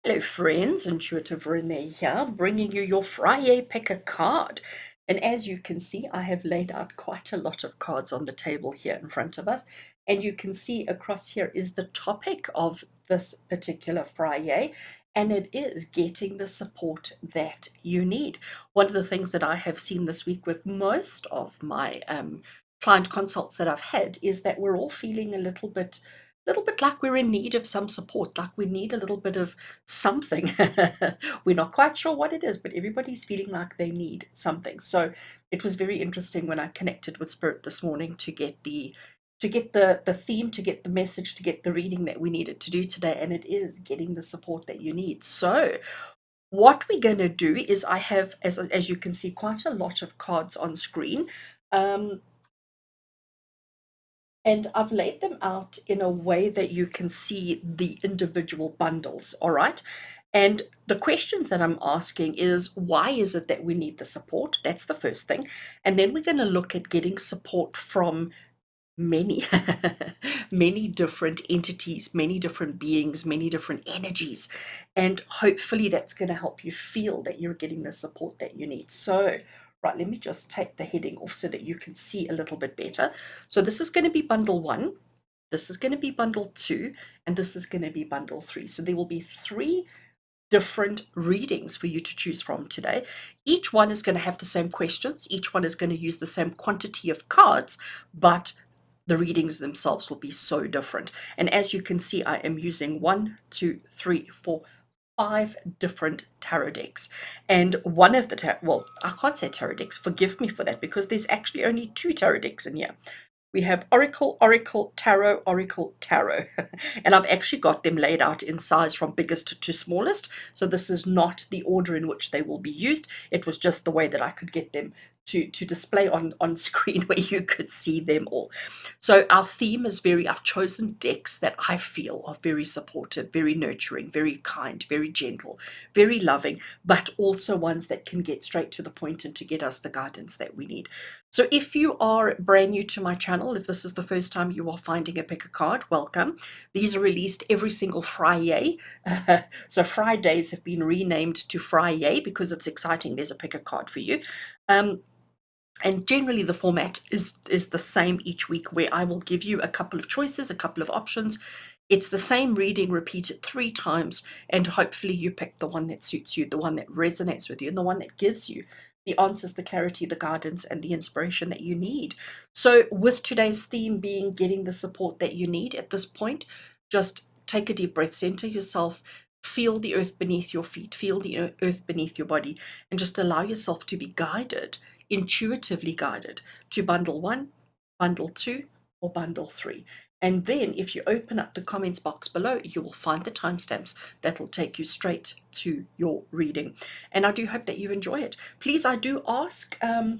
Hello, friends. Intuitive Rene here, bringing you your Friday pick a card. And as you can see, I have laid out quite a lot of cards on the table here in front of us. And you can see across here is the topic of this particular Friday, and it is getting the support that you need. One of the things that I have seen this week with most of my client consults that I've had is that we're all feeling a little bit like we're in need of some support, like we need a little bit of something. We're not quite sure what it is, but everybody's feeling like they need something. So it was very interesting when I connected with Spirit this morning to get the theme, to get the message, to get the reading that we needed to do today, and it is getting the support that you need. So what we're going to do is I have, as you can see, quite a lot of cards on screen. Um, and I've laid them out in a way that you can see the individual bundles, all right? And the questions that I'm asking is, why is it that we need the support? That's the first thing. And then we're going to look at getting support from many, many different entities, many different beings, many different energies. And hopefully that's going to help you feel that you're getting the support that you need. So, right, let me just take the heading off so that you can see a little bit better. So this is going to be bundle one, this is going to be bundle two, and this is going to be bundle three. So there will be three different readings for you to choose from today. Each one is going to have the same questions, each one is going to use the same quantity of cards, but the readings themselves will be so different. And as you can see, I am using 5 different tarot decks. And one of the well, I can't say tarot decks, forgive me for that, because there's actually only 2 tarot decks in here. We have Oracle, Oracle, Tarot, Oracle, Tarot. And I've actually got them laid out in size from biggest to smallest. So this is not the order in which they will be used. It was just the way that I could get them to display on screen where you could see them all. So our theme is I've chosen decks that I feel are very supportive, very nurturing, very kind, very gentle, very loving, but also ones that can get straight to the point and to get us the guidance that we need. So if you are brand new to my channel, if this is the first time you are finding a pick a card, welcome. These are released every single Friday. So Fridays have been renamed to Friday because it's exciting. There's a pick a card for you. And generally the format is the same each week, where I will give you a couple of choices, a couple of options. It's the same reading repeated 3 times, and hopefully you pick the one that suits you, the one that resonates with you, and the one that gives you the answers, the clarity, the guidance, and the inspiration that you need. So with today's theme being getting the support that you need at this point, just take a deep breath, center yourself, feel the earth beneath your feet, feel the earth beneath your body, and just allow yourself to be guided, intuitively guided, to bundle one, bundle two, or bundle three. And then if you open up the comments box below, you will find the timestamps that will take you straight to your reading. And I do hope that you enjoy it. Please, I do ask, I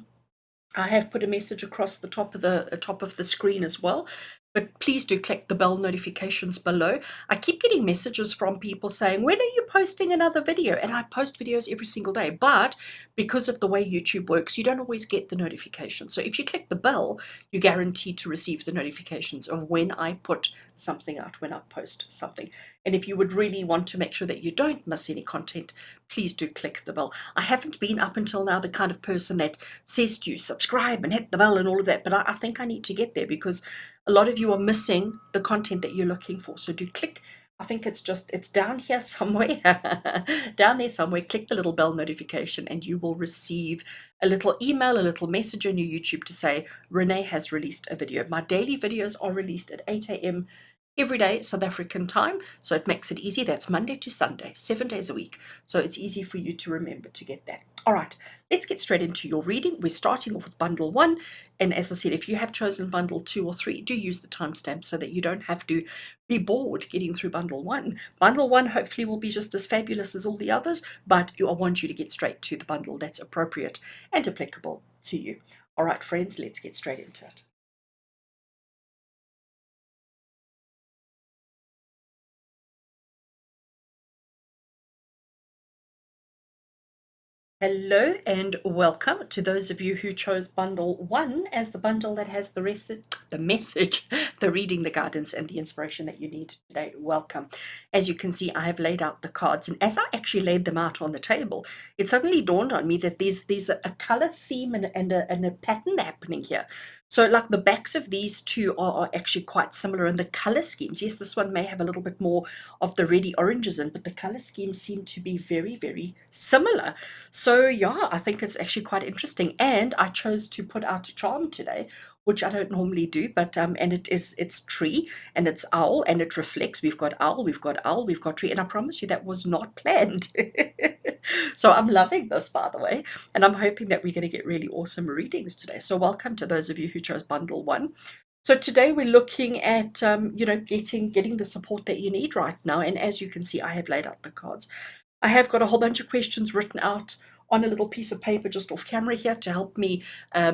have put a message across the top of the screen as well. But please do click the bell notifications below. I keep getting messages from people saying, when are you posting another video? And I post videos every single day. But because of the way YouTube works, you don't always get the notification. So if you click the bell, you're guaranteed to receive the notifications of when I put something out, when I post something. And if you would really want to make sure that you don't miss any content, please do click the bell. I haven't been up until now the kind of person that says to subscribe and hit the bell and all of that, but I think I need to get there, because a lot of you are missing the content that you're looking for. So do click. I think it's down here somewhere, down there somewhere. Click the little bell notification and you will receive a little email, a little message on your YouTube to say Renee has released a video. My daily videos are released at 8 a.m. every day, South African time. So it makes it easy. That's Monday to Sunday, 7 days a week. So it's easy for you to remember to get that. All right, let's get straight into your reading. We're starting off with bundle one. And as I said, if you have chosen bundle 2 or 3, do use the timestamp so that you don't have to be bored getting through bundle 1. Bundle 1 hopefully will be just as fabulous as all the others, but I want you to get straight to the bundle that's appropriate and applicable to you. All right, friends, let's get straight into it. Hello and welcome to those of you who chose bundle 1 as the bundle that has the message, the reading, the guidance, and the inspiration that you need today. Welcome. As you can see, I have laid out the cards, and as I actually laid them out on the table, it suddenly dawned on me that there's a color theme and a pattern happening here. So like the backs of these two are actually quite similar in the color schemes. Yes, this one may have a little bit more of the reddy oranges in, but the color schemes seem to be very, very similar. So yeah, I think it's actually quite interesting. And I chose to put out a charm today, which I don't normally do, but and it's tree and it's owl and it reflects. We've got owl, we've got owl, we've got tree, and I promise you that was not planned. So I'm loving this, by the way, and I'm hoping that we're going to get really awesome readings today. So welcome to those of you who chose bundle 1. So today we're looking at getting the support that you need right now. And as you can see, I have laid out the cards. I have got a whole bunch of questions written out on a little piece of paper just off camera here to help me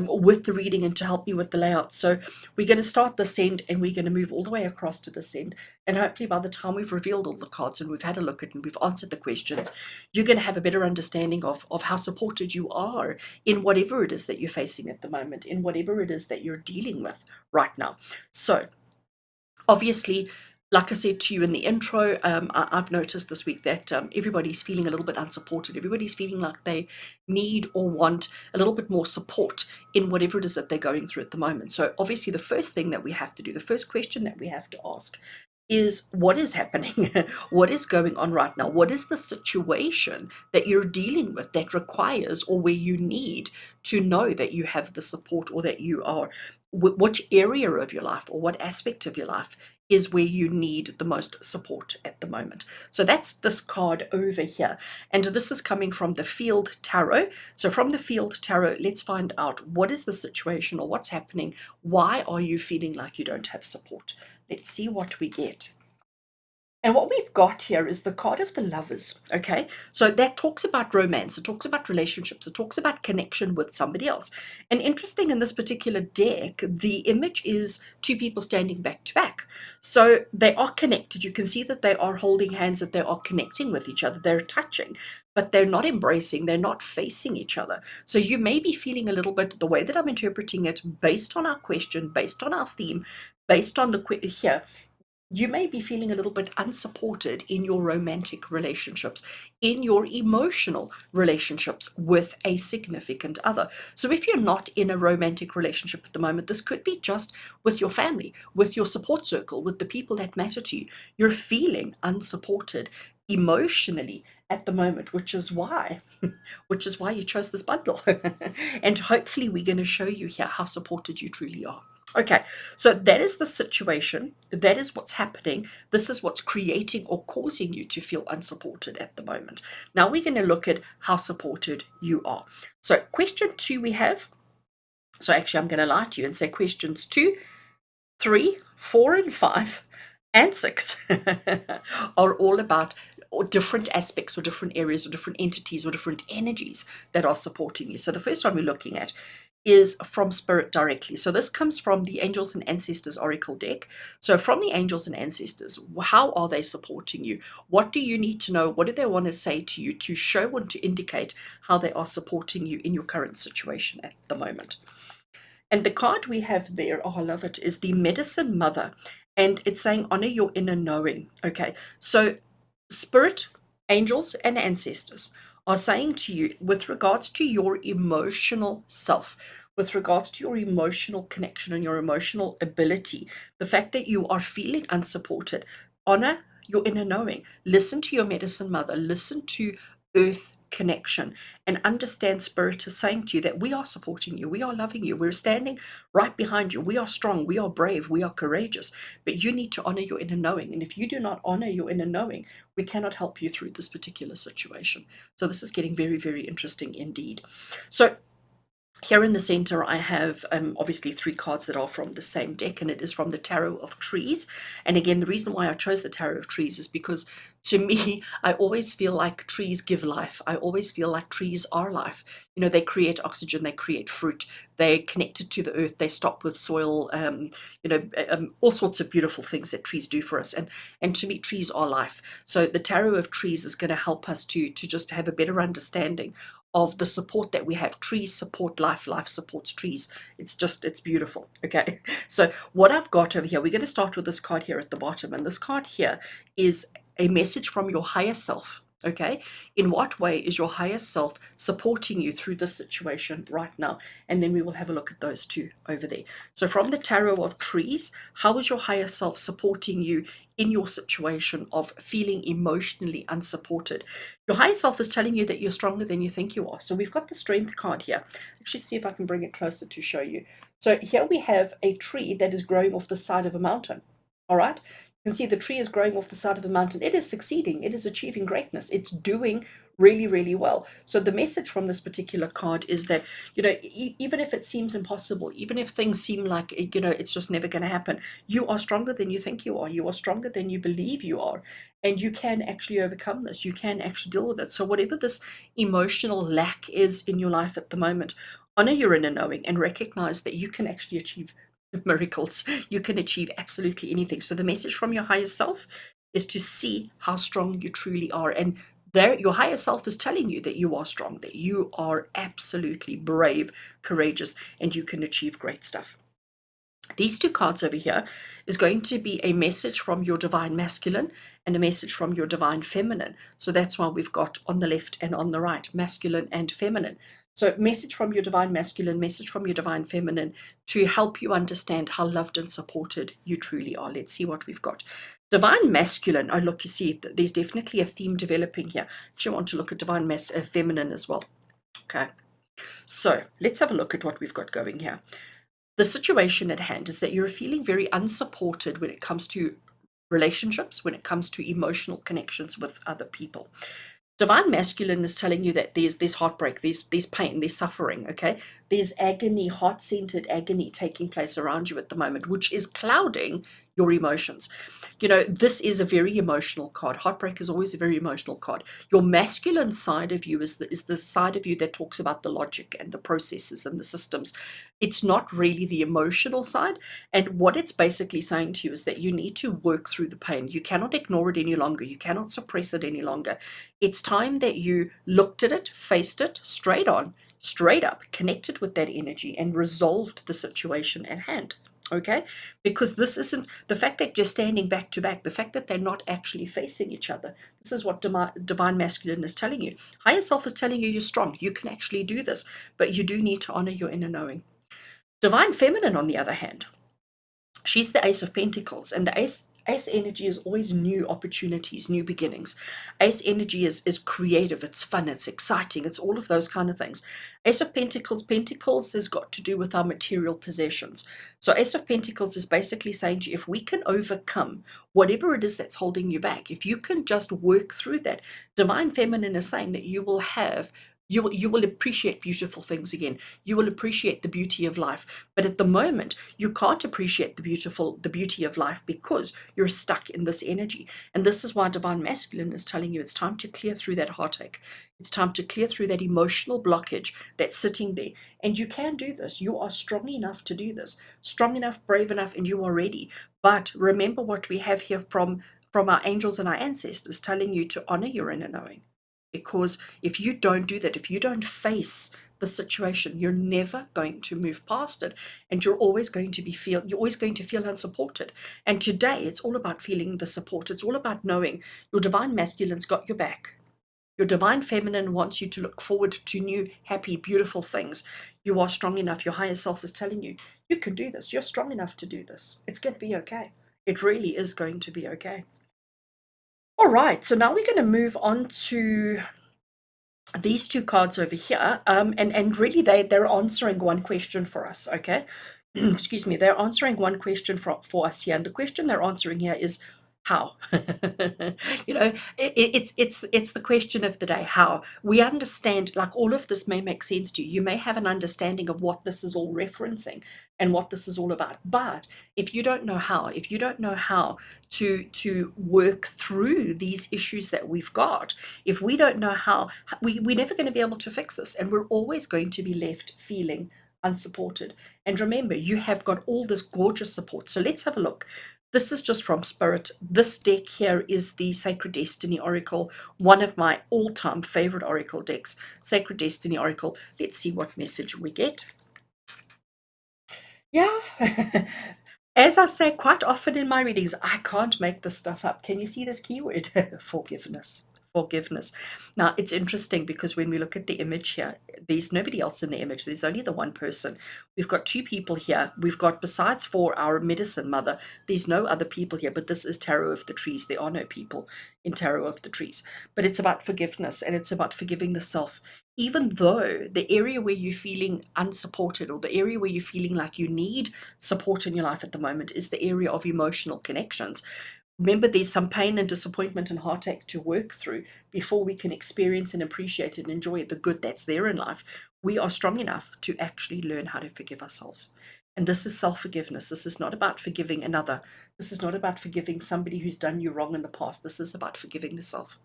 with the reading and to help me with the layout. So we're going to start this end and we're going to move all the way across to this end. And hopefully by the time we've revealed all the cards and we've had a look at and we've answered the questions, you're going to have a better understanding of how supported you are in whatever it is that you're facing at the moment, in whatever it is that you're dealing with right now. So obviously, like I said to you in the intro, I've noticed this week that everybody's feeling a little bit unsupported. Everybody's feeling like they need or want a little bit more support in whatever it is that they're going through at the moment. So obviously the first thing that we have to do, the first question that we have to ask is what is happening? What is going on right now? What is the situation that you're dealing with that requires or where you need to know that you have the support or that you are, which area of your life or what aspect of your life is where you need the most support at the moment. So that's this card over here. And this is coming from the Field Tarot. So from the Field Tarot, let's find out what is the situation or what's happening. Why are you feeling like you don't have support? Let's see what we get. And what we've got here is the card of the Lovers, okay? So that talks about romance, it talks about relationships, it talks about connection with somebody else. And interesting, in this particular deck, the image is two people standing back to back. So they are connected. You can see that they are holding hands, that they are connecting with each other, they're touching, but they're not embracing, they're not facing each other. So you may be feeling a little bit, the way that I'm interpreting it, based on our question, based on our theme, based on the here, you may be feeling a little bit unsupported in your romantic relationships, in your emotional relationships with a significant other. So if you're not in a romantic relationship at the moment, this could be just with your family, with your support circle, with the people that matter to you. You're feeling unsupported emotionally at the moment, which is why you chose this bundle. And hopefully we're going to show you here how supported you truly are. Okay, so that is the situation. That is what's happening. This is what's creating or causing you to feel unsupported at the moment. Now we're going to look at how supported you are. So question 2 we have. So actually I'm going to lie to you and say questions 2, 3, 4, and 5 and 6 are all about or different aspects or different areas or different entities or different energies that are supporting you. So the first one we're looking at is from Spirit directly. So this comes from the Angels and Ancestors Oracle deck. So from the Angels and Ancestors, how are they supporting you? What do you need to know? What do they want to say to you to show and to indicate how they are supporting you in your current situation at the moment? And the card we have there, oh, I love it, is the Medicine Mother. And it's saying honor your inner knowing. Okay, so Spirit, angels, and ancestors are saying to you, with regards to your emotional self, with regards to your emotional connection and your emotional ability, the fact that you are feeling unsupported, honor your inner knowing. Listen to your medicine mother, listen to earth connection, and understand Spirit is saying to you that we are supporting you, we are loving you, we're standing right behind you, we are strong, we are brave, we are courageous, but you need to honor your inner knowing. And if you do not honor your inner knowing, we cannot help you through this particular situation. So this is getting very, very interesting indeed. So here in the center, I have obviously 3 cards that are from the same deck, and it is from the Tarot of Trees. And again, the reason why I chose the Tarot of Trees is because to me, I always feel like trees give life. I always feel like trees are life. You know, they create oxygen, they create fruit, they're connected to the earth, they stop with soil, all sorts of beautiful things that trees do for us. And to me, trees are life. So the Tarot of Trees is going to help us to just have a better understanding of the support that we have. Trees support life, life supports trees. It's beautiful. Okay, so what I've got over here, we're going to start with this card here at the bottom, and this card here is a message from your higher self. Okay, in what way is your higher self supporting you through this situation right now? And then we will have a look at those two over there. So from the tarot of trees, how is your higher self supporting you in your situation of feeling emotionally unsupported? Your higher self is telling you that you're stronger than you think you are. So we've got the strength card here. Actually, see if I can bring it closer to show you. So here we have a tree that is growing off the side of a mountain. All right. You can see the tree is growing off the side of a mountain. It is succeeding. It is achieving greatness. It's doing really, really well. So the message from this particular card is that, even if it seems impossible, even if things seem like, it's just never going to happen, you are stronger than you think you are. You are stronger than you believe you are. And you can actually overcome this. You can actually deal with it. So whatever this emotional lack is in your life at the moment, honor your inner knowing and recognize that you can actually achieve miracles. You can achieve absolutely anything. So the message from your higher self is to see how strong you truly are. And there, your higher self is telling you that you are strong, that you are absolutely brave, courageous, and you can achieve great stuff. These two cards over here is going to be a message from your divine masculine and a message from your divine feminine. So that's why we've got on the left and on the right, masculine and feminine. So message from your divine masculine, message from your divine feminine to help you understand how loved and supported you truly are. Let's see what we've got. Divine masculine. Oh, look, you see, there's definitely a theme developing here. Actually, I want to look at divine feminine as well. Okay. So let's have a look at what we've got going here. The situation at hand is that you're feeling very unsupported when it comes to relationships, when it comes to emotional connections with other people. Divine masculine is telling you that there's heartbreak, there's pain, there's suffering, okay? There's agony, heart-centered agony taking place around you at the moment, which is clouding your emotions. This is a very emotional card. Heartbreak is always a very emotional card. Your masculine side of you is the side of you that talks about the logic and the processes and the systems. It's not really the emotional side. And what it's basically saying to you is that you need to work through the pain. You cannot ignore it any longer. You cannot suppress it any longer. It's time that you looked at it, faced it straight on, straight up, connected with that energy and resolved the situation at hand. Okay, because this isn't the fact that you're standing back to back, the fact that they're not actually facing each other. This is what divine masculine is telling you. Higher self is telling you you're strong, you can actually do this, but you do need to honor your inner knowing. Divine feminine, on the other hand, she's the Ace of Pentacles, and the Ace energy is always new opportunities, new beginnings. Ace energy is creative, it's fun, it's exciting, it's all of those kind of things. Ace of Pentacles has got to do with our material possessions. So Ace of Pentacles is basically saying to you, if we can overcome whatever it is that's holding you back, if you can just work through that, Divine Feminine is saying that you will have you will appreciate beautiful things again. You will appreciate the beauty of life. But at the moment, you can't appreciate the beauty of life because you're stuck in this energy. And this is why Divine Masculine is telling you it's time to clear through that heartache. It's time to clear through that emotional blockage that's sitting there. And you can do this. You are strong enough to do this. Strong enough, brave enough, and you are ready. But remember what we have here from our angels and our ancestors telling you to honor your inner knowing. Because if you don't do that, if you don't face the situation, you're never going to move past it, and you're always going to feel unsupported. And today, it's all about feeling the support. It's all about knowing your divine masculine's got your back. Your divine feminine wants you to look forward to new, happy, beautiful things. You are strong enough. Your higher self is telling you, you can do this. You're strong enough to do this. It's going to be okay. It really is going to be okay. All right, so now we're going to move on to these two cards over here, and really they're answering one question for us, okay? Excuse me, they're answering one question for us here, and the question they're answering here is how. It's the question of the day. How we understand, like, all of this may make sense to you. You may have an understanding of what this is all referencing and what this is all about, but if you don't know how, to work through these issues that we've got, if we don't know how, we're never going to be able to fix this, and we're always going to be left feeling unsupported. And remember, you have got all this gorgeous support. So let's have a look. This is just from Spirit. This deck here is the Sacred Destiny Oracle, one of my all-time favorite Oracle decks, Sacred Destiny Oracle. Let's see what message we get. Yeah. As I say quite often in my readings, I can't make this stuff up. Can you see this keyword? Forgiveness. Forgiveness. Now, it's interesting because when we look at the image here, there's nobody else in the image. There's only the one person. We've got two people here. We've got, besides for our medicine mother, there's no other people here, but this is Tarot of the Trees. There are no people in Tarot of the Trees. But it's about forgiveness, and it's about forgiving the self. Even though the area where you're feeling unsupported, or the area where you're feeling like you need support in your life at the moment, is the area of emotional connections. Remember, there's some pain and disappointment and heartache to work through before we can experience and appreciate and enjoy the good that's there in life. We are strong enough to actually learn how to forgive ourselves. And this is self-forgiveness. This is not about forgiving another. This is not about forgiving somebody who's done you wrong in the past. This is about forgiving the self.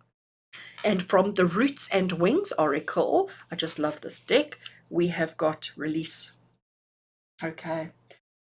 And from the Roots and Wings Oracle, I just love this deck, we have got release. Okay.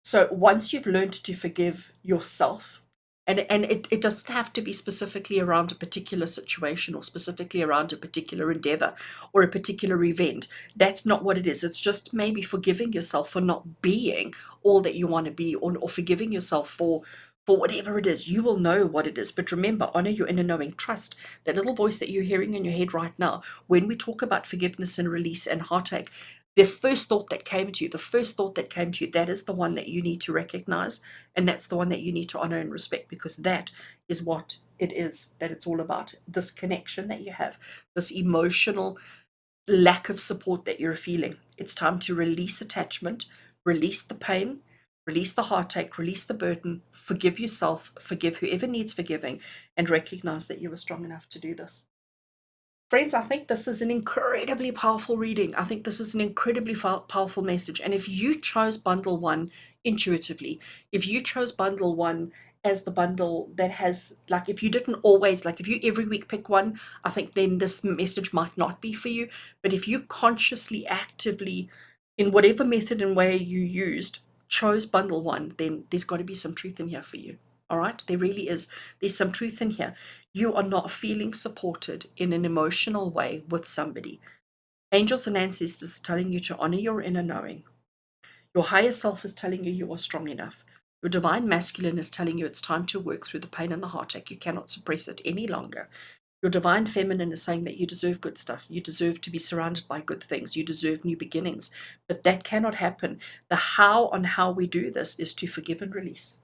So once you've learned to forgive yourself, and it doesn't have to be specifically around a particular situation or specifically around a particular endeavor or a particular event. That's not what it is. It's just maybe forgiving yourself for not being all that you want to be, or forgiving yourself for whatever it is. You will know what it is. But remember, honor your inner knowing. Trust that little voice that you're hearing in your head right now. When we talk about forgiveness and release and heartache, the first thought that came to you, that is the one that you need to recognize, and that's the one that you need to honor and respect, because that is what it is that it's all about. This connection that you have, this emotional lack of support that you're feeling. It's time to release attachment, release the pain, release the heartache, release the burden, forgive yourself, forgive whoever needs forgiving, and recognize that you are strong enough to do this. Friends, I think this is an incredibly powerful reading. I think this is an incredibly powerful message. And if you chose bundle one intuitively, if you chose bundle one as the bundle that has, like, if you didn't always, like, if you every week pick one, I think then this message might not be for you. But if you consciously, actively, in whatever method and way you used, chose bundle one, then there's got to be some truth in here for you. All right, there really is. There's some truth in here. You are not feeling supported in an emotional way with somebody. Angels and ancestors are telling you to honor your inner knowing. Your higher self is telling you you are strong enough. Your divine masculine is telling you it's time to work through the pain and the heartache. You cannot suppress it any longer. Your divine feminine is saying that you deserve good stuff. You deserve to be surrounded by good things. You deserve new beginnings. But that cannot happen. The how on how we do this is to forgive and release.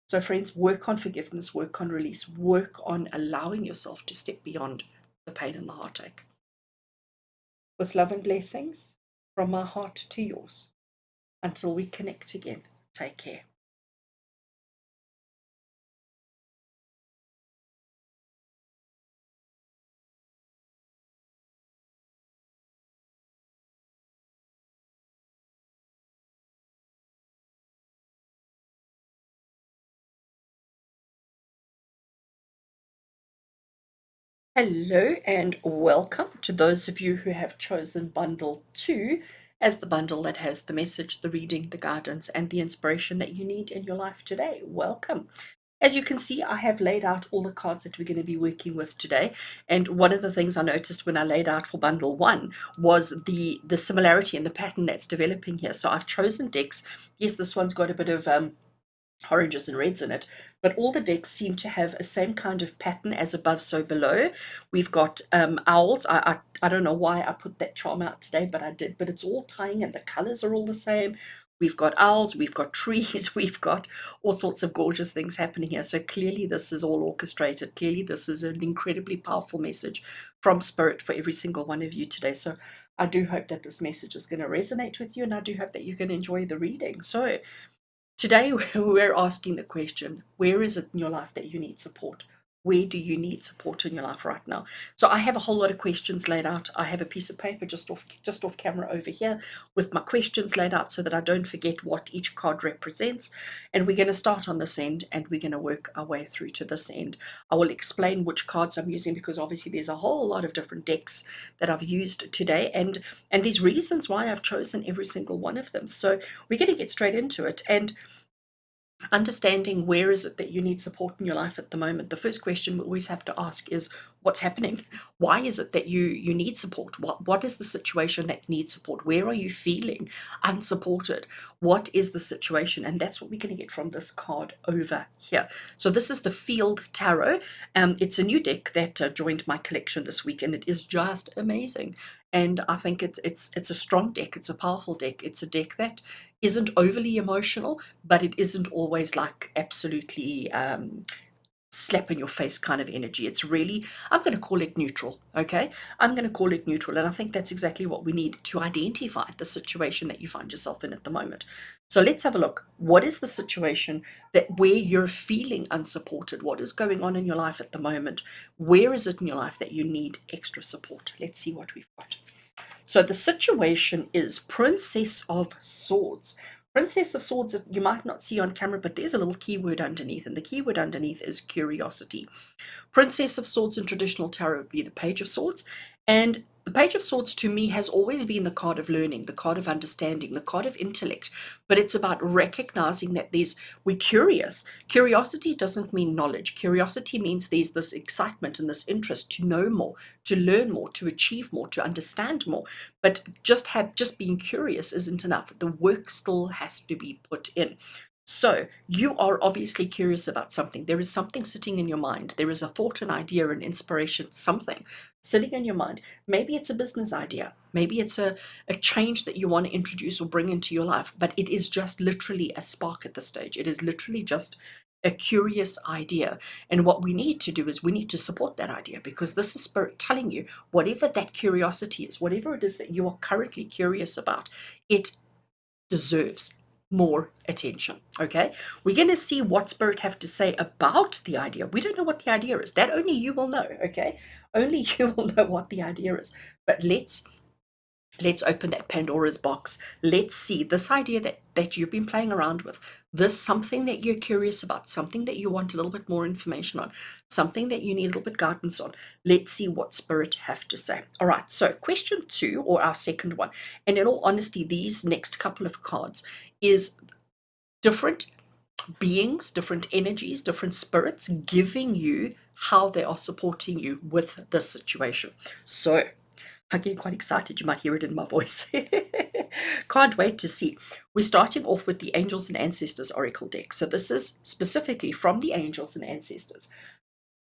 So, friends, work on forgiveness, work on release, work on allowing yourself to step beyond the pain and the heartache. With love and blessings from my heart to yours. Until we connect again, take care. Hello and welcome to those of you who have chosen bundle 2 as the bundle that has the message, the reading, the guidance, and the inspiration that you need in your life today. Welcome. As you can see, I have laid out all the cards that we're going to be working with today. And one of the things I noticed when I laid out for bundle 1 was the similarity in the pattern that's developing here. So I've chosen decks. Yes, this one's got a bit of oranges and reds in it, but all the decks seem to have a same kind of pattern as above so below. We've got owls. I don't know why I put that charm out today, but I did. But it's all tying and the colors are all the same. We've got owls, we've got trees, we've got all sorts of gorgeous things happening here. So clearly this is all orchestrated. Clearly this is an incredibly powerful message from Spirit for every single one of you today. So I do hope that this message is going to resonate with you, and I do hope that you can enjoy the reading. So today we're asking the question, where is it in your life that you need support? Where do you need support in your life right now? So I have a whole lot of questions laid out. I have a piece of paper just off camera over here with my questions laid out so that I don't forget what each card represents. And we're going to start on this end and we're going to work our way through to this end. I will explain which cards I'm using because obviously there's a whole lot of different decks that I've used today, and these reasons why I've chosen every single one of them. So we're going to get straight into it. And understanding where is it that you need support in your life at the moment, the first question we always have to ask is, what's happening? Why is it that you need support? What is the situation that needs support? Where are you feeling unsupported? What is the situation? And that's what we're going to get from this card over here. So this is the Field Tarot. It's a new deck that joined my collection this week, and it is just amazing. And I think it's a strong deck. It's a powerful deck. It's a deck that isn't overly emotional, but it isn't always like absolutely slap in your face kind of energy. It's really, I'm going to call it neutral. Okay, I'm going to call it neutral, and I think that's exactly what we need to identify the situation that you find yourself in at the moment. So let's have a look. What is the situation that where you're feeling unsupported? What is going on in your life at the moment? Where is it in your life that you need extra support? Let's see what we've got. So the situation is Princess of Swords. Princess of Swords, you might not see on camera, but there's a little keyword underneath, and the keyword underneath is curiosity. Princess of Swords in traditional tarot would be the Page of Swords, and the Page of Swords to me has always been the card of learning, the card of understanding, the card of intellect, but it's about recognizing that we're curious. Curiosity doesn't mean knowledge. Curiosity means there's this excitement and this interest to know more, to learn more, to achieve more, to understand more. But just being curious isn't enough. The work still has to be put in. So you are obviously curious about something. There is something sitting in your mind. There is a thought, an idea, an inspiration, something sitting in your mind. Maybe it's a business idea. Maybe it's a change that you want to introduce or bring into your life. But it is just literally a spark at this stage. It is literally just a curious idea. And what we need to do is we need to support that idea, because this is Spirit telling you whatever that curiosity is, whatever it is that you are currently curious about, it deserves more attention. Okay, we're going to see what Spirit have to say about the idea. We don't know what the idea is. That only you will know. Okay, only you will know what the idea is. But let's open that Pandora's box. Let's see this idea that you've been playing around with, this something that you're curious about, something that you want a little bit more information on, something that you need a little bit guidance on. Let's see what Spirit have to say. All right, so question 2, or our second one, and in all honesty, these next couple of cards is different beings, different energies, different spirits giving you how they are supporting you with this situation. So I'm getting quite excited. You might hear it in my voice. Can't wait to see. We're starting off with the Angels and Ancestors Oracle deck. So this is specifically from the Angels and Ancestors.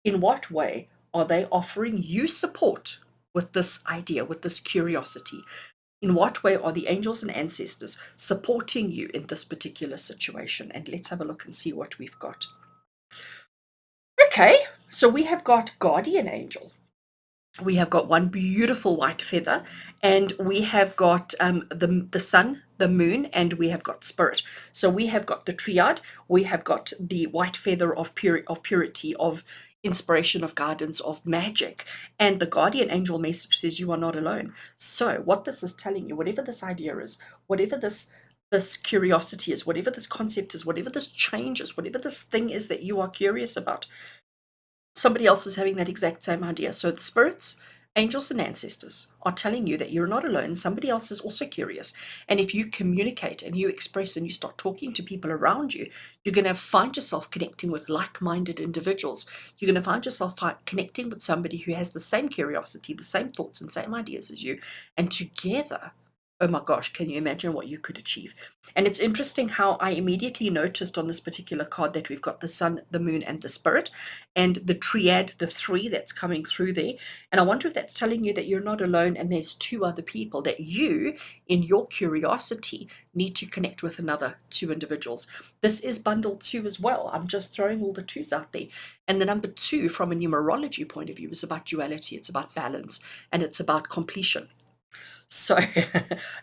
In what way are they offering you support with this idea, with this curiosity? In what way are the Angels and Ancestors supporting you in this particular situation? And let's have a look and see what we've got. Okay, so we have got Guardian Angel. We have got one beautiful white feather, and we have got the sun, the moon, and we have got Spirit. So we have got the triad, we have got the white feather of purity, of inspiration, of guidance, of magic, and the guardian angel message says you are not alone. So what this is telling you, whatever this idea is, whatever this curiosity is, whatever this concept is, whatever this change is, whatever this thing is that you are curious about, somebody else is having that exact same idea. So the spirits, angels, and ancestors are telling you that you're not alone. Somebody else is also curious. And if you communicate and you express and you start talking to people around you, you're going to find yourself connecting with like-minded individuals. You're going to find yourself connecting with somebody who has the same curiosity, the same thoughts, and same ideas as you. And together, oh my gosh, can you imagine what you could achieve? And it's interesting how I immediately noticed on this particular card that we've got the sun, the moon, and the spirit, and the triad, the 3 that's coming through there. And I wonder if that's telling you that you're not alone and there's 2 other people that you, in your curiosity, need to connect with another 2 individuals. This is bundle 2 as well. I'm just throwing all the 2s out there. And the number 2, from a numerology point of view, is about duality, it's about balance, and it's about completion. So,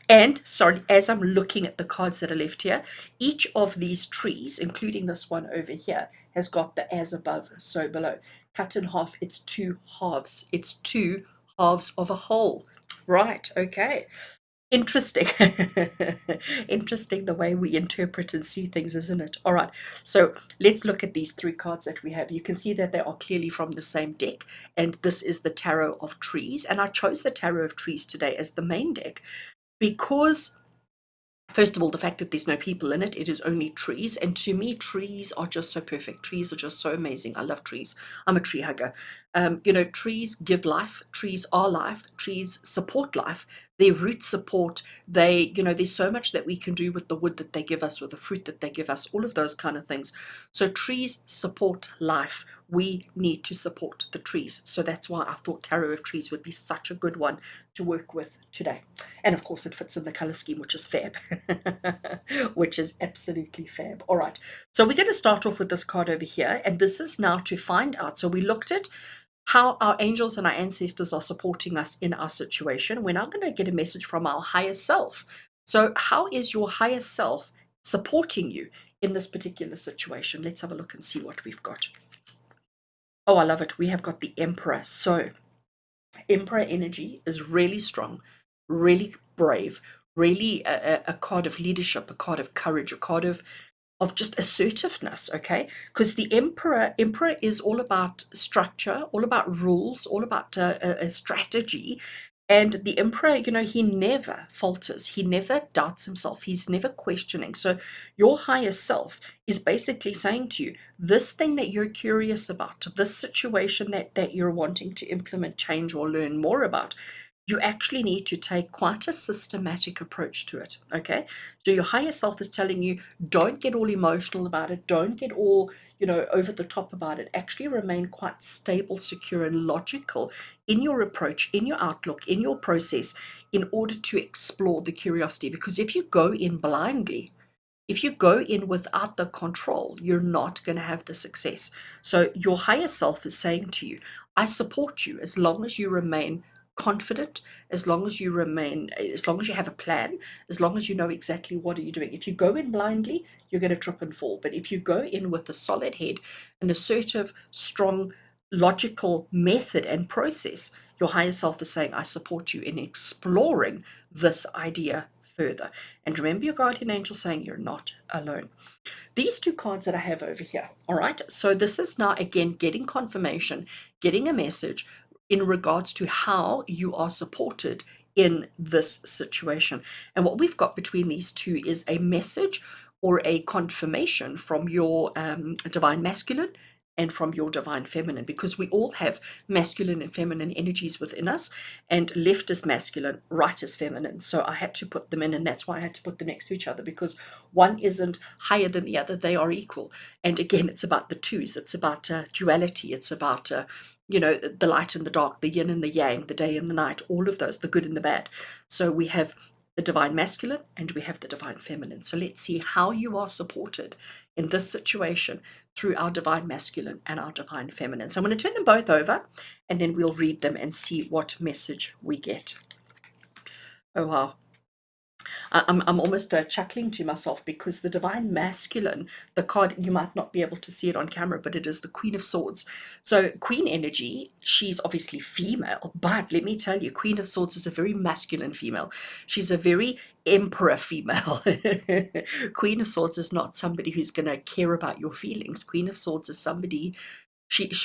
and sorry, as I'm looking at the cards that are left here, each of these trees, including this one over here, has got the as above, so below. Cut in half, it's two halves. It's two halves of a whole. Right, okay. Interesting. Interesting the way we interpret and see things, isn't it? All right. So let's look at these three cards that we have. You can see that they are clearly from the same deck, and this is the Tarot of Trees. And I chose the Tarot of Trees today as the main deck because, first of all, the fact that there's no people in it, it is only trees. And to me, trees are just so perfect. Trees are just so amazing. I love trees. I'm a tree hugger. Trees give life. Trees are life. Trees support life. Their roots support. There's so much that we can do with the wood that they give us, with the fruit that they give us, all of those kind of things. So trees support life. We need to support the trees. So that's why I thought Tarot of Trees would be such a good one to work with today. And of course, it fits in the color scheme, which is fab, which is absolutely fab. All right. So we're going to start off with this card over here. And this is now to find out. So we looked at how our angels and our ancestors are supporting us in our situation. We're now going to get a message from our higher self. So how is your higher self supporting you in this particular situation? Let's have a look and see what we've got. Oh, I love it. We have got the Emperor. So Emperor energy is really strong, really brave, really a card of leadership, a card of courage, a card of just assertiveness, okay? Because the emperor is all about structure, all about rules, all about a strategy. And the emperor, he never falters. He never doubts himself. He's never questioning. So your higher self is basically saying to you, this thing that you're curious about, this situation that you're wanting to implement, change, or learn more about, you actually need to take quite a systematic approach to it. Okay. So your higher self is telling you, don't get all emotional about it. Don't get all, over the top about it. Actually remain quite stable, secure, and logical in your approach, in your outlook, in your process, in order to explore the curiosity. Because if you go in blindly, if you go in without the control, you're not going to have the success. So your higher self is saying to you, I support you as long as you remain confident, as long as you have a plan, as long as you know exactly what are you doing. If you go in blindly, you're going to trip and fall. But if you go in with a solid head, an assertive, strong, logical method and process, your higher self is saying, I support you in exploring this idea further. And remember your guardian angel saying you're not alone. These two cards that I have over here, all right? So this is now, again, getting confirmation, getting a message in regards to how you are supported in this situation. And what we've got between these two is a message or a confirmation from your divine masculine and from your divine feminine, because we all have masculine and feminine energies within us, and left is masculine, right is feminine. So I had to put them in, and that's why I had to put them next to each other, because one isn't higher than the other, they are equal. And again, it's about the twos, it's about duality, it's about the light and the dark, the yin and the yang, the day and the night, all of those, the good and the bad. So we have the divine masculine and we have the divine feminine. So let's see how you are supported in this situation through our divine masculine and our divine feminine. So I'm going to turn them both over and then we'll read them and see what message we get. Oh, wow. I'm almost chuckling to myself, because the divine masculine, the card, you might not be able to see it on camera, but it is the Queen of Swords. So Queen energy, she's obviously female, but let me tell you, Queen of Swords is a very masculine female. She's a very emperor female. Queen of Swords is not somebody who's going to care about your feelings. Queen of Swords is somebody,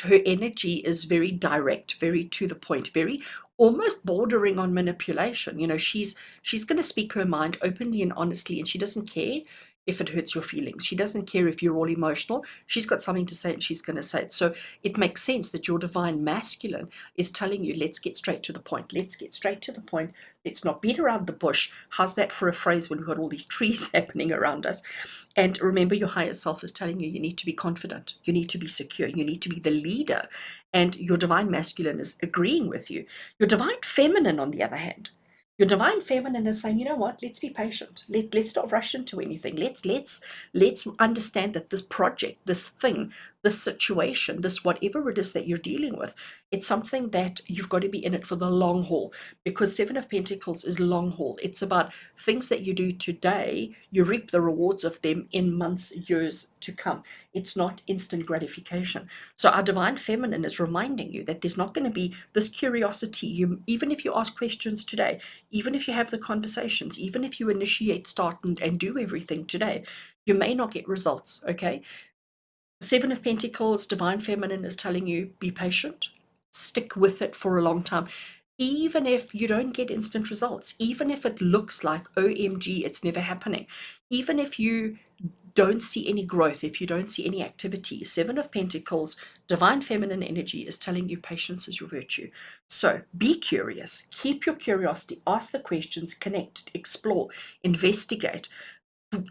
her energy is very direct, very to the point, very almost bordering on manipulation. She's going to speak her mind openly and honestly, and she doesn't care if it hurts your feelings. She doesn't care if you're all emotional. She's got something to say and she's going to say it. So it makes sense that your divine masculine is telling you, let's get straight to the point. Let's get straight to the point. Let's not beat around the bush. How's that for a phrase when we've got all these trees happening around us? And remember, your higher self is telling you, you need to be confident. You need to be secure. You need to be the leader. And your divine masculine is agreeing with you. Your divine feminine, on the other hand, Your divine feminine is saying, you know what, let's be patient. Let's not rush into anything. Let's understand that this project, this thing, this situation, this whatever it is that you're dealing with, it's something that you've got to be in it for the long haul, because Seven of Pentacles is long haul. It's about things that you do today, you reap the rewards of them in months, years to come. It's not instant gratification. So our divine feminine is reminding you that there's not going to be this curiosity. You, even if you ask questions today, even if you have the conversations, even if you initiate, start, and do everything today, you may not get results. Okay. Seven of Pentacles, divine feminine is telling you, be patient, stick with it for a long time. Even if you don't get instant results, even if it looks like, OMG, it's never happening, even if you don't see any growth, if you don't see any activity, Seven of Pentacles, divine feminine energy is telling you patience is your virtue. So be curious, keep your curiosity, ask the questions, connect, explore, investigate,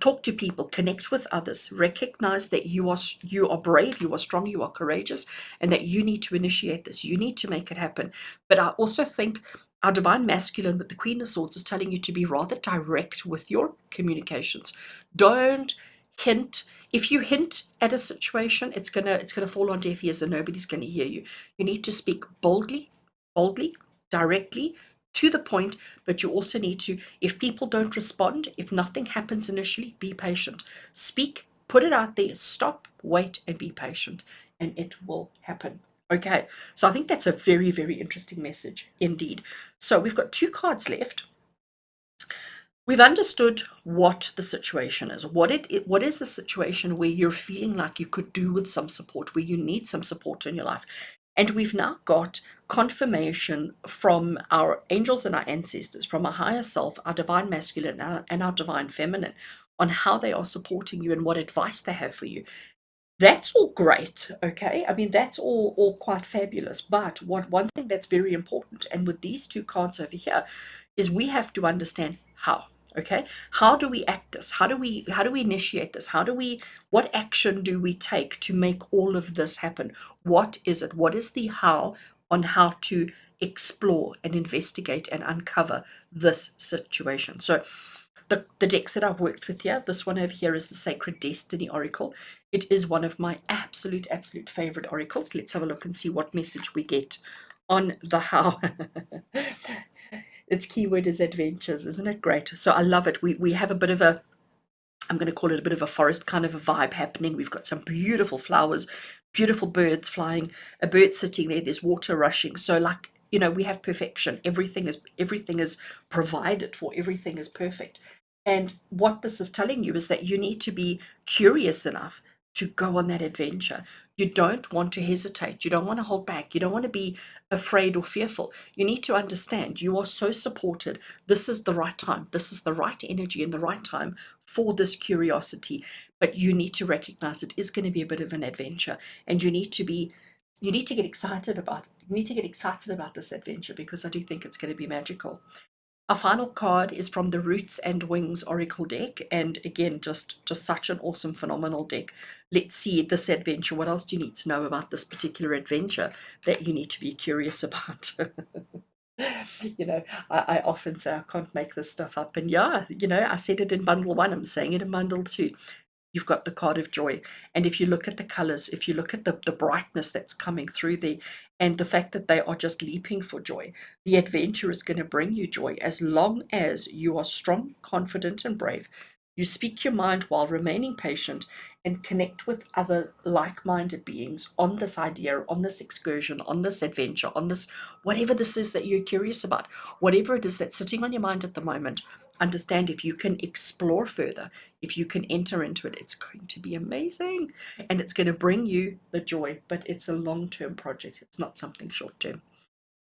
talk to people, connect with others, recognize that you are brave, you are strong, you are courageous, and that you need to initiate this, you need to make it happen. But I also think our divine masculine with the Queen of Swords is telling you to be rather direct with your communications. Don't hint. If you hint at a situation, it's gonna fall on deaf ears and nobody's gonna hear you. You need to speak boldly, directly, to the point, but you also need to, if people don't respond, if nothing happens initially, be patient. Speak, put it out there, stop, wait, and be patient, and it will happen. Okay, so I think that's a very, very interesting message indeed. So we've got two cards left. We've understood what the situation is. What is the situation where you're feeling like you could do with some support, where you need some support in your life. And we've now got confirmation from our angels and our ancestors, from our higher self, our divine masculine and our divine feminine, on how they are supporting you and what advice they have for you. That's all great, okay? I mean, that's all quite fabulous. But one thing that's very important, and with these two cards over here, is we have to understand how. Okay, how do we act this? How do we initiate this? What action do we take to make all of this happen? What is it? What is the how on how to explore and investigate and uncover this situation? So the decks that I've worked with here, this one over here is the Sacred Destiny Oracle. It is one of my absolute favorite oracles. Let's have a look and see what message we get on the how. Its keyword is adventures. Isn't it great? So I love it. We have a bit of a, I'm going to call it a bit of a forest kind of a vibe happening. We've got some beautiful flowers, beautiful birds flying, a bird sitting there, there's water rushing. So like, we have perfection. Everything is provided for, everything is perfect. And what this is telling you is that you need to be curious enough to go on that adventure. You don't want to hesitate. You don't want to hold back. You don't want to be afraid or fearful. You need to understand you are so supported. This is the right time. This is the right energy and the right time for this curiosity. But you need to recognize it is going to be a bit of an adventure, and you need to get excited about it. You need to get excited about this adventure, because I do think it's going to be magical. Our final card is from the Roots and Wings Oracle deck, and again, just such an awesome, phenomenal deck. Let's see this adventure. What else do you need to know about this particular adventure that you need to be curious about? I often say I can't make this stuff up, and yeah, I said it in bundle one. I'm saying it in bundle two. You've got the card of joy. And if you look at the colors, if you look at the brightness that's coming through there, and the fact that they are just leaping for joy, the adventure is going to bring you joy as long as you are strong, confident, and brave. You speak your mind while remaining patient and connect with other like minded beings on this idea, on this excursion, on this adventure, on this whatever this is that you're curious about, whatever it is that's sitting on your mind at the moment. Understand, if you can explore further, if you can enter into it, it's going to be amazing, and it's going to bring you the joy. But it's a long-term project, it's not something short-term.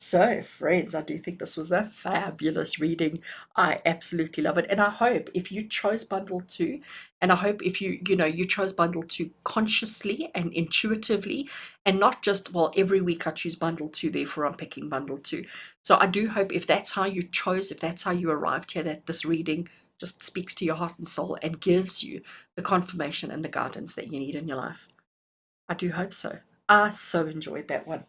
So, friends, I do think this was a fabulous reading. I absolutely love it. And I hope if you chose bundle two, and I hope if you chose bundle two consciously and intuitively, and not just, well, every week I choose bundle two, therefore I'm picking bundle two. So I do hope if that's how you chose, if that's how you arrived here, that this reading just speaks to your heart and soul and gives you the confirmation and the guidance that you need in your life. I do hope so. I so enjoyed that one.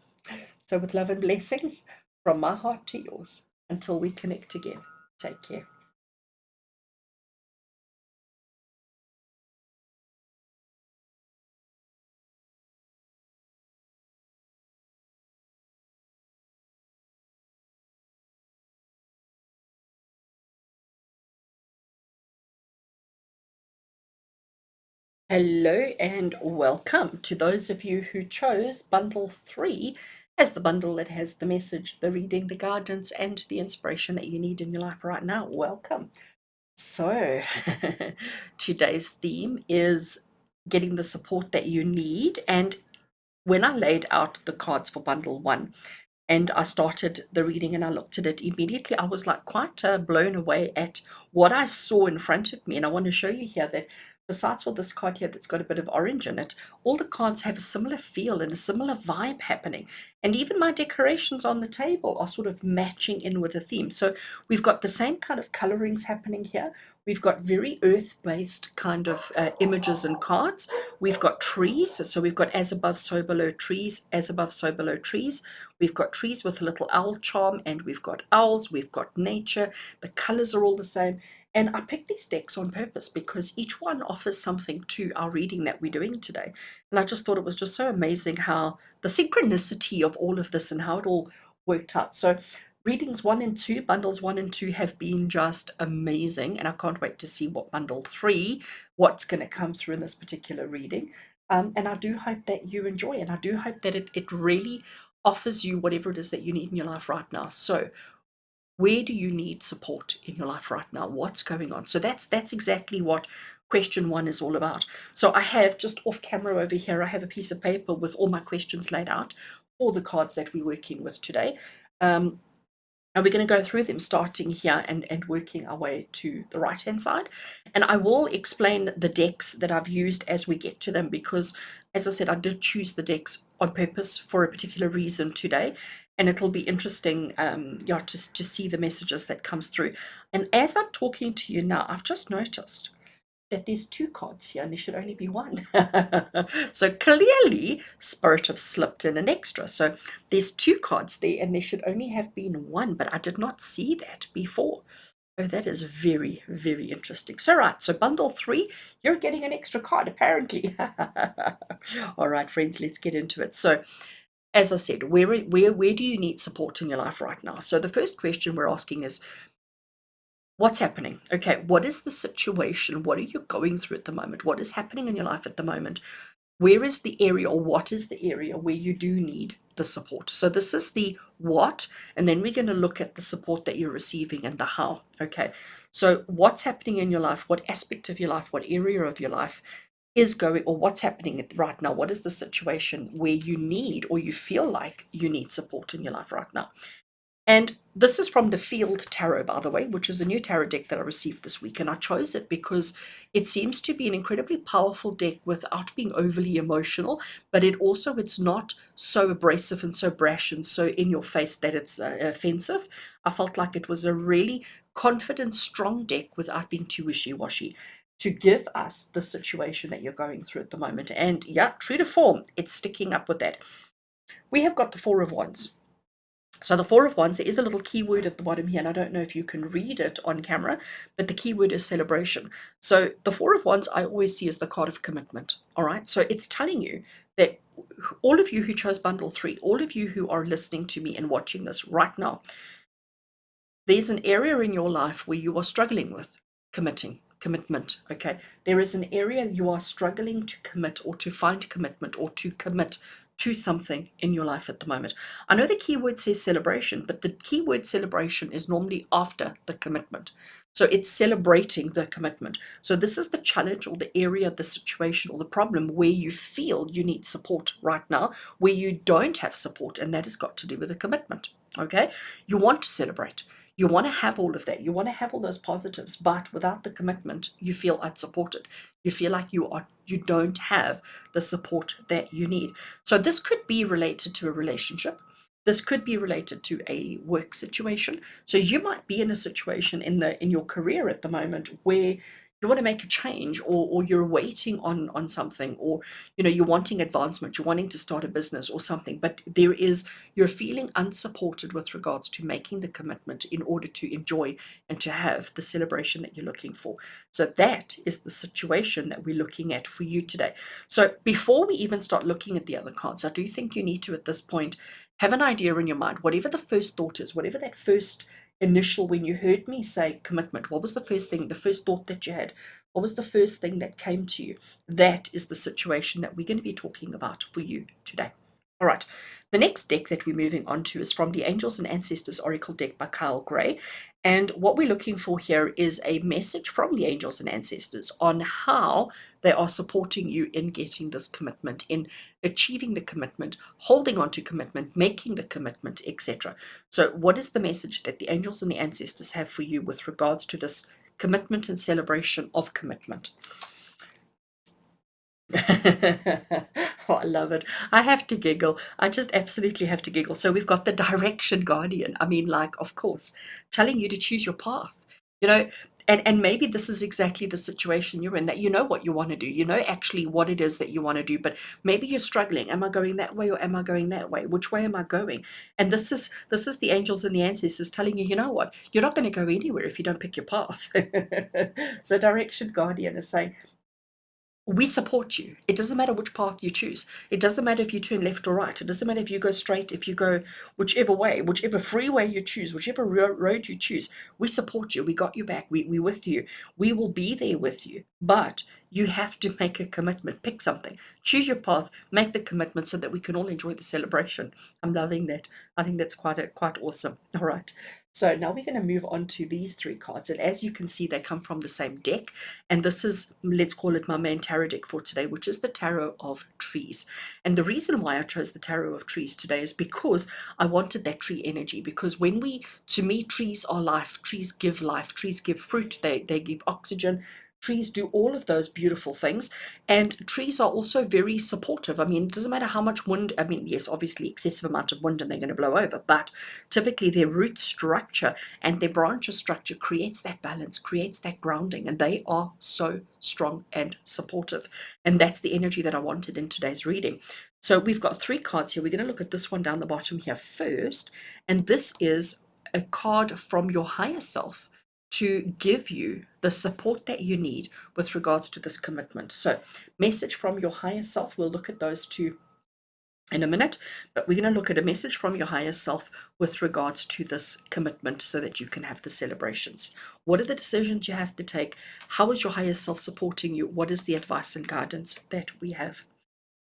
So, with love and blessings from my heart to yours, until we connect again. Take care. Hello and welcome to those of you who chose bundle 3 as the bundle that has the message, the reading, the guidance, and the inspiration that you need in your life right now. Welcome. So, today's theme is getting the support that you need. And when I laid out the cards for bundle 1, and I started the reading and I looked at it immediately, I was like quite blown away at what I saw in front of me. And I want to show you here that besides for this card here that's got a bit of orange in it, all the cards have a similar feel and a similar vibe happening. And even my decorations on the table are sort of matching in with the theme. So we've got the same kind of colorings happening here. We've got very earth-based kind of images and cards. We've got trees. So we've got as above, so below trees, as above, so below trees. We've got trees with a little owl charm, and we've got owls, we've got nature. The colors are all the same. And I picked these decks on purpose because each one offers something to our reading that we're doing today. And I just thought it was just so amazing how the synchronicity of all of this and how it all worked out. So readings 1 and 2, bundles 1 and 2 have been just amazing. And I can't wait to see what bundle 3, what's going to come through in this particular reading. And I do hope that you enjoy, and I do hope that it really offers you whatever it is that you need in your life right now. So where do you need support in your life right now? What's going on? So that's exactly what question 1 is all about. So I have just off camera over here, I have a piece of paper with all my questions laid out for the cards that we're working with today. And we're going to go through them starting here and working our way to the right hand side. And I will explain the decks that I've used as we get to them, because as I said, I did choose the decks on purpose for a particular reason today. And it'll be interesting to see the messages that comes through. And as I'm talking to you now, I've just noticed that there's 2 cards here and there should only be 1. So clearly Spirit have slipped in an extra. So there's 2 cards there and there should only have been 1, but I did not see that before. So that is very, very interesting. So right, so bundle 3, you're getting an extra card apparently. All right, friends, let's get into it. So as I said, where do you need support in your life right now? So the first question we're asking is, what's happening? Okay, what is the situation? What are you going through at the moment? What is happening in your life at the moment? Where is the area, or what is the area where you do need the support? So this is the what, and then we're going to look at the support that you're receiving and the how. Okay, so what's happening in your life? What aspect of your life? What area of your life is going, or what's happening right now? What is the situation where you need, or you feel like you need support in your life right now? And this is from the Field Tarot, by the way, which is a new tarot deck that I received this week. And I chose it because it seems to be an incredibly powerful deck without being overly emotional, but it's not so abrasive and so brash and so in your face that it's offensive. I felt like it was a really confident, strong deck without being too wishy-washy to give us the situation that you're going through at the moment. And yeah, true to form, it's sticking up with that. We have got the Four of Wands. So the Four of Wands, there is a little keyword at the bottom here, and I don't know if you can read it on camera, but the keyword is celebration. So the Four of Wands I always see as the card of commitment. All right, so it's telling you that all of you who chose bundle 3, all of you who are listening to me and watching this right now, there's an area in your life where you are struggling with commitment. Okay, there is an area you are struggling to commit, or to find commitment, or to commit to something in your life at the moment. I know the keyword says celebration, but the keyword celebration is normally after the commitment. So it's celebrating the commitment. So this is the challenge, or the area, the situation, or the problem where you feel you need support right now, where you don't have support, and that has got to do with the commitment. Okay, you want to celebrate. You want to have all of that. You want to have all those positives, but without the commitment, you feel unsupported. You feel like you don't have the support that you need. So this could be related to a relationship. This could be related to a work situation. So you might be in a situation in your career at the moment where you want to make a change, or you're waiting on something, or you're wanting advancement, you're wanting to start a business or something, but you're feeling unsupported with regards to making the commitment in order to enjoy and to have the celebration that you're looking for. So that is the situation that we're looking at for you today. So before we even start looking at the other cards, I do think you need to, at this point, have an idea in your mind, whatever the first thought is, whatever that first initial, when you heard me say commitment, what was the first thing, the first thought that you had? What was the first thing that came to you? That is the situation that we're going to be talking about for you today. All right. The next deck that we're moving on to is from the Angels and Ancestors Oracle deck by Kyle Gray. And what we're looking for here is a message from the Angels and Ancestors on how they are supporting you in getting this commitment, in achieving the commitment, holding on to commitment, making the commitment, etc. So, what is the message that the angels and the ancestors have for you with regards to this commitment and celebration of commitment? Oh, I love it. I have to giggle. I just absolutely have to giggle. So we've got the direction guardian. I mean, like, of course, telling you to choose your path. You know, and maybe this is exactly the situation you're in, that you know what you want to do. You know actually what it is that you want to do, but maybe you're struggling. Am I going that way or am I going that way? Which way am I going? And this is the angels and the ancestors telling you, you know what? You're not going to go anywhere if you don't pick your path. So direction guardian is saying, we support you. It doesn't matter which path you choose. It doesn't matter if you turn left or right. It doesn't matter if you go straight, if you go whichever way, whichever freeway you choose, whichever road you choose. We support you. We got you back. We're with you. We will be there with you. But you have to make a commitment. Pick something. Choose your path. Make the commitment so that we can all enjoy the celebration. I'm loving that. I think that's quite awesome. All right. So now we're going to move on to these three cards. And as you can see, they come from the same deck. And this is, let's call it my main tarot deck for today, which is the Tarot of Trees. And the reason why I chose the Tarot of Trees today is because I wanted that tree energy. Because to me, trees are life, trees give fruit, they give oxygen. Trees do all of those beautiful things, and trees are also very supportive. I mean, it doesn't matter how much wind, I mean, yes, obviously excessive amount of wind and they're going to blow over, but typically their root structure and their branches structure creates that balance, creates that grounding, and they are so strong and supportive. And that's the energy that I wanted in today's reading. So we've got three cards here. We're going to look at this one down the bottom here first, and this is a card from your higher self to give you the support that you need with regards to this commitment. So, message from your higher self, we'll look at those two in a minute, but we're going to look at a message from your higher self with regards to this commitment so that you can have the celebrations. What are the decisions you have to take? How is your higher self supporting you? What is the advice and guidance that we have?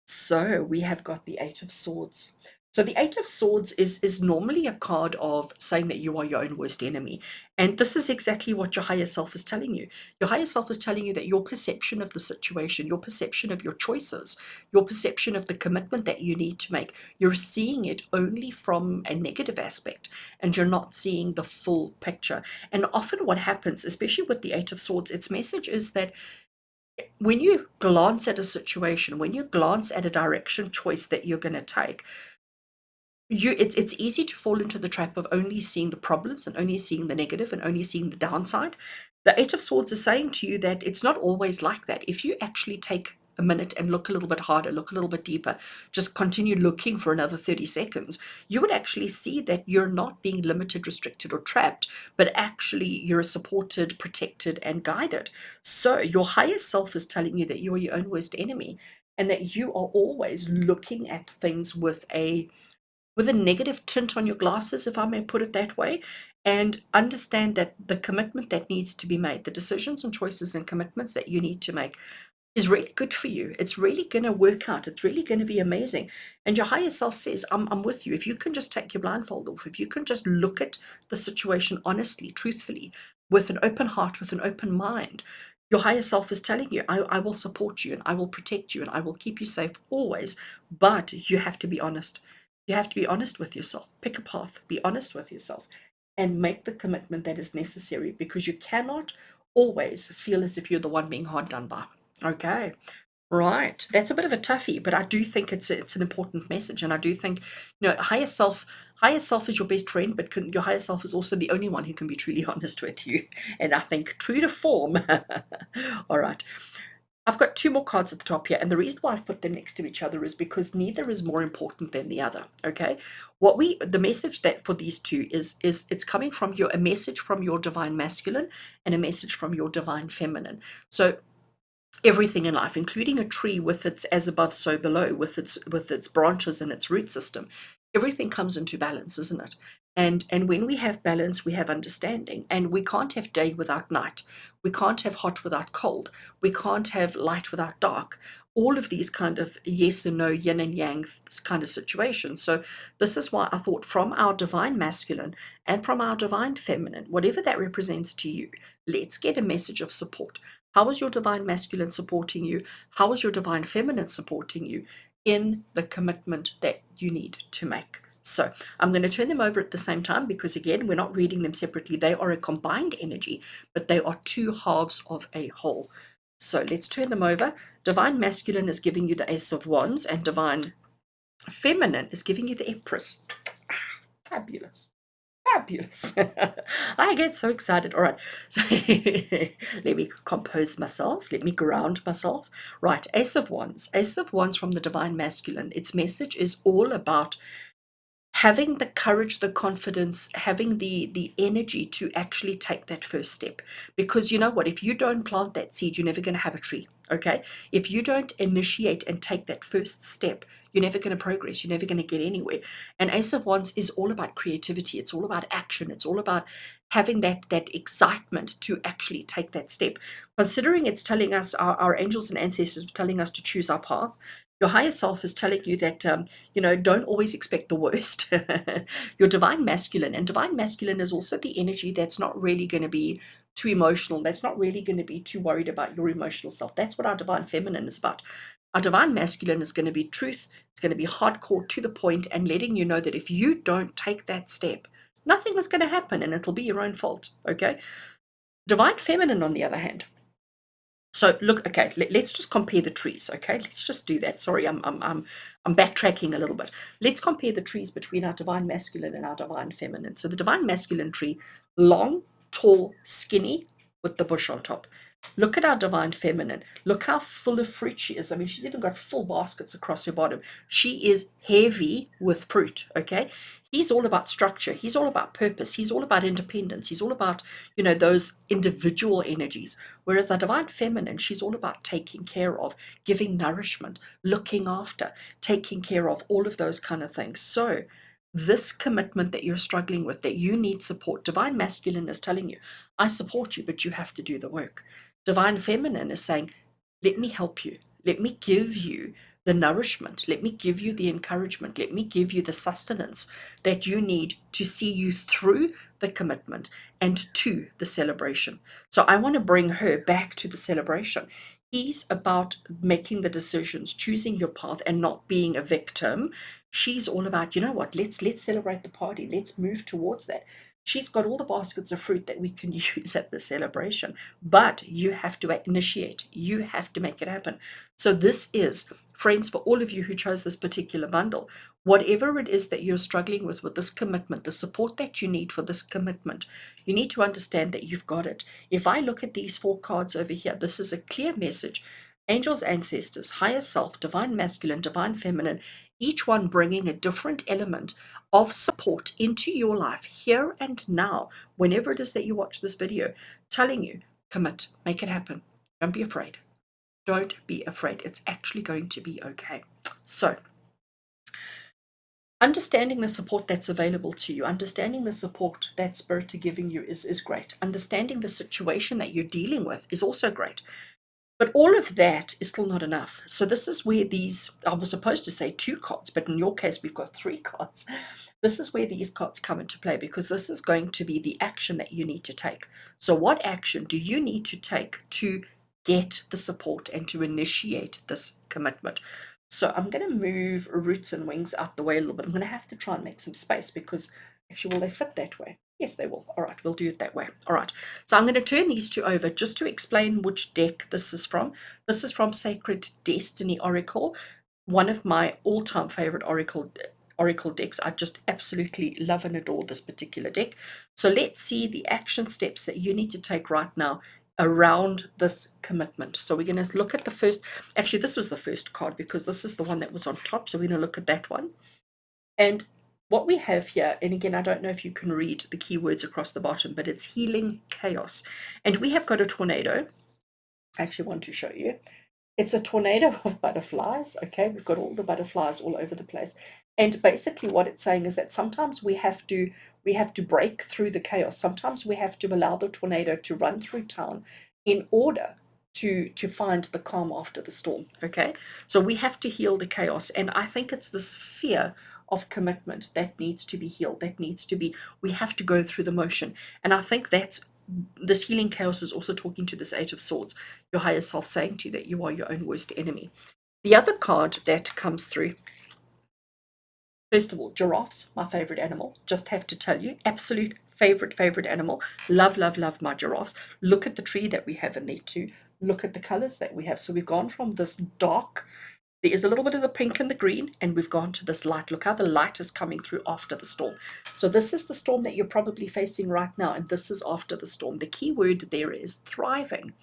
So we have got the Eight of Swords. So the Eight of Swords is normally a card of saying that you are your own worst enemy. And this is exactly what your higher self is telling you. Your higher self is telling you that your perception of the situation, your perception of your choices, your perception of the commitment that you need to make, you're seeing it only from a negative aspect and you're not seeing the full picture. And often what happens, especially with the Eight of Swords, its message is that when you glance at a situation, when you glance at a direction choice that you're going to take, it's easy to fall into the trap of only seeing the problems and only seeing the negative and only seeing the downside. The Eight of Swords is saying to you that it's not always like that. If you actually take a minute and look a little bit harder, look a little bit deeper, just continue looking for another 30 seconds, you would actually see that you're not being limited, restricted, or trapped, but actually you're supported, protected, and guided. So your higher self is telling you that you're your own worst enemy and that you are always looking at things with a negative tint on your glasses, if I may put it that way, and understand that the commitment that needs to be made, the decisions and choices and commitments that you need to make, is really good for you. It's really going to work out. It's really going to be amazing. And your higher self says, I'm with you. If you can just take your blindfold off, if you can just look at the situation honestly, truthfully, with an open heart, with an open mind, your higher self is telling you, I will support you and I will protect you and I will keep you safe always. But you have to be honest. You have to be honest with yourself. Pick a path, be honest with yourself, and make the commitment that is necessary, because you cannot always feel as if you're the one being hard done by. Okay, right. That's a bit of a toughie, but I do think it's an important message, and I do think higher self Higher self is your best friend, but your higher self is also the only one who can be truly honest with you. And I think true to form. All right. I've got two more cards at the top here, and the reason why I've put them next to each other is because neither is more important than the other. Okay, the message that for these two is it's coming from a message from your divine masculine and a message from your divine feminine. So everything in life, including a tree with its as above so below, with its branches and its root system, everything comes into balance, isn't it? And when we have balance, we have understanding, and we can't have day without night, we can't have hot without cold, we can't have light without dark. All of these kind of yes and no, yin and yang kind of situations. So this is why I thought from our divine masculine and from our divine feminine, whatever that represents to you, let's get a message of support. How is your divine masculine supporting you? How is your divine feminine supporting you in the commitment that you need to make? So I'm going to turn them over at the same time because, again, we're not reading them separately. They are a combined energy, but they are two halves of a whole. So let's turn them over. Divine masculine is giving you the Ace of Wands, and divine feminine is giving you the Empress. Fabulous. Fabulous. I get so excited. All right. So let me compose myself. Let me ground myself. Right. Ace of Wands. Ace of Wands from the divine masculine. Its message is all about having the courage, the confidence, having the energy to actually take that first step. Because you know what, if you don't plant that seed, you're never going to have a tree. Okay, if you don't initiate and take that first step, you're never going to progress, you're never going to get anywhere. And Ace of Wands is all about creativity, it's all about action, it's all about having that excitement to actually take that step. Considering it's telling us, our angels and ancestors are telling us to choose our path. Your higher self is telling you that, don't always expect the worst. Your divine masculine, and divine masculine is also the energy that's not really going to be too emotional. That's not really going to be too worried about your emotional self. That's what our divine feminine is about. Our divine masculine is going to be truth. It's going to be hardcore, to the point, and letting you know that if you don't take that step, nothing is going to happen and it'll be your own fault. Okay. Divine feminine, on the other hand. So look, okay, let's just compare the trees. Okay, let's just do that. Sorry, I'm backtracking a little bit. Let's compare the trees between our divine masculine and our divine feminine. So the divine masculine tree, long, tall, skinny, with the bush on top. Look at our divine feminine. Look how full of fruit she is. I mean, she's even got full baskets across her bottom. She is heavy with fruit. Okay, he's all about structure. He's all about purpose. He's all about independence. He's all about, those individual energies. Whereas our divine feminine, she's all about taking care of, giving nourishment, looking after, taking care of, all of those kind of things. So this commitment that you're struggling with, that you need support, divine masculine is telling you, I support you, but you have to do the work. Divine feminine is saying, let me help you. Let me give you the nourishment. Let me give you the encouragement. Let me give you the sustenance that you need to see you through the commitment and to the celebration. So I want to bring her back to the celebration. He's about making the decisions, choosing your path, and not being a victim. She's all about, you know what, let's celebrate the party. Let's move towards that. She's got all the baskets of fruit that we can use at the celebration, but you have to initiate. You have to make it happen. So this is, friends, for all of you who chose this particular bundle, whatever it is that you're struggling with this commitment, the support that you need for this commitment, you need to understand that you've got it. If I look at these 4 cards over here, this is a clear message. Angels, ancestors, higher self, divine masculine, divine feminine, each one bringing a different element of support into your life here and now, whenever it is that you watch this video, telling you, commit, make it happen. Don't be afraid. Don't be afraid. It's actually going to be okay. So, understanding the support that's available to you, understanding the support that Spirit are giving you is great. Understanding the situation that you're dealing with is also great. But all of that is still not enough. So this is where these, I was supposed to say 2 cards, but in your case, we've got 3 cards. This is where these cards come into play, because this is going to be the action that you need to take. So what action do you need to take to get the support and to initiate this commitment? So I'm going to move roots and wings out the way a little bit. I'm going to have to try and make some space, because actually, will they fit that way? Yes, they will. All right, we'll do it that way. All right, so I'm going to turn these 2 over just to explain which deck this is from. This is from Sacred Destiny Oracle, one of my all-time favorite oracle Oracle decks. I just absolutely love and adore this particular deck. So let's see the action steps that you need to take right now around this commitment. So we're going to look at the first, actually this was the first card because this is the one that was on top. So we're going to look at that one. And what we have here, and again, I don't know if you can read the keywords across the bottom, but it's healing chaos. And we have got a tornado. I actually want to show you. It's a tornado of butterflies. Okay, we've got all the butterflies all over the place. And basically what it's saying is that sometimes we have to break through the chaos. Sometimes we have to allow the tornado to run through town in order to find the calm after the storm. Okay, so we have to heal the chaos. And I think it's this fear of commitment that needs to be healed, that needs to be, we have to go through the motion. And I think that's, this healing chaos is also talking to this Eight of Swords, your higher self saying to you that you are your own worst enemy. The other card that comes through, first of all, giraffes, my favorite animal. Just have to tell you, absolute favorite animal. Love, love, love my giraffes. Look at the tree that we have in there too. Look at the colors that we have. So we've gone from this dark, there is a little bit of the pink and the green, and we've gone to this light. Look how the light is coming through after the storm. So this is the storm that you're probably facing right now, and this is after the storm. The key word there is thriving.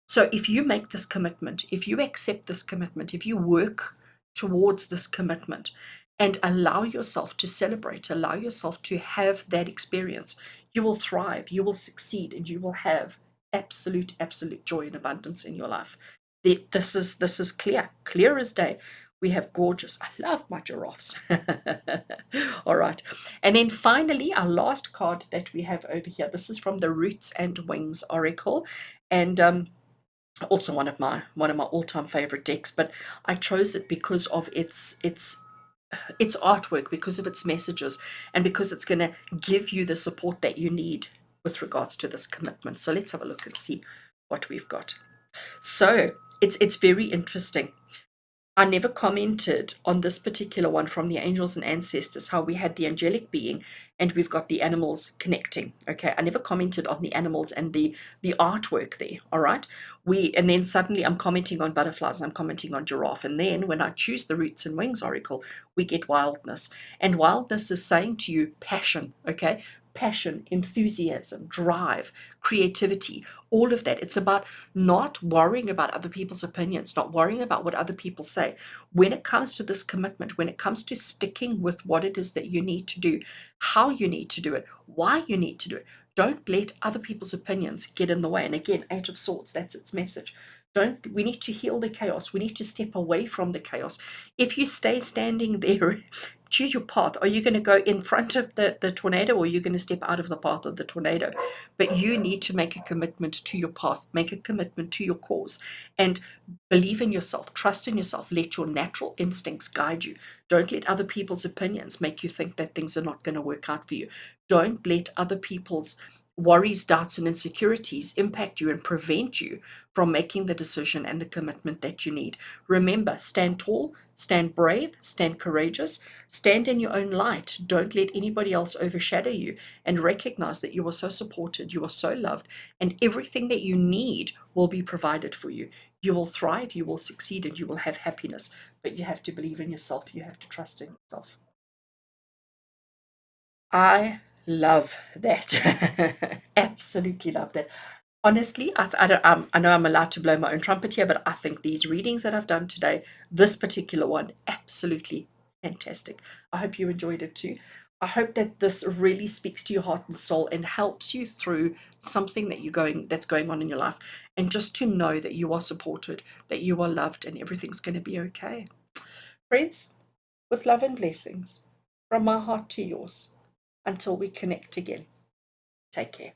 So if you make this commitment, if you accept this commitment, if you work towards this commitment and allow yourself to celebrate, allow yourself to have that experience, you will thrive, you will succeed, and you will have absolute joy and abundance in your life. This is clear as day. We have gorgeous, I love my giraffes. All right. And then finally, our last card that we have over here, this is from the Roots and Wings Oracle. And also one of my all-time favorite decks, but I chose it because of its artwork, because of its messages, and because it's going to give you the support that you need with regards to this commitment. So let's have a look and see what we've got. So it's very interesting. I never commented on this particular one from the angels and ancestors, how we had the angelic being and we've got the animals connecting. Okay, I never commented on the animals and the artwork there. All right, and then suddenly I'm commenting on butterflies, I'm commenting on giraffe, and then when I choose the Roots and Wings Oracle, we get wildness. And wildness is saying to you passion. Okay, passion, enthusiasm, drive, creativity, all of that. It's about not worrying about other people's opinions, not worrying about what other people say. When it comes to this commitment, when it comes to sticking with what it is that you need to do, how you need to do it, why you need to do it, don't let other people's opinions get in the way. And again, Eight of Swords, that's its message. We need to heal the chaos. We need to step away from the chaos. If you stay standing there, choose your path. Are you going to go in front of the tornado, or are you going to step out of the path of the tornado? But you need to make a commitment to your path, make a commitment to your cause, and believe in yourself, trust in yourself, let your natural instincts guide you. Don't let other people's opinions make you think that things are not going to work out for you. Don't let other people's worries, doubts, and insecurities impact you and prevent you from making the decision and the commitment that you need. Remember, stand tall, stand brave, stand courageous, stand in your own light. Don't let anybody else overshadow you, and recognize that you are so supported, you are so loved, and everything that you need will be provided for you. You will thrive, you will succeed, and you will have happiness. But you have to believe in yourself, you have to trust in yourself. I love that. Absolutely love that. Honestly, I know I'm allowed to blow my own trumpet here, but I think these readings that I've done today, this particular one, absolutely fantastic. I hope you enjoyed it too. I hope that this really speaks to your heart and soul and helps you through something that's going on in your life, and just to know that you are supported, that you are loved, and everything's going to be okay. Friends, with love and blessings from my heart to yours. Until we connect again, take care.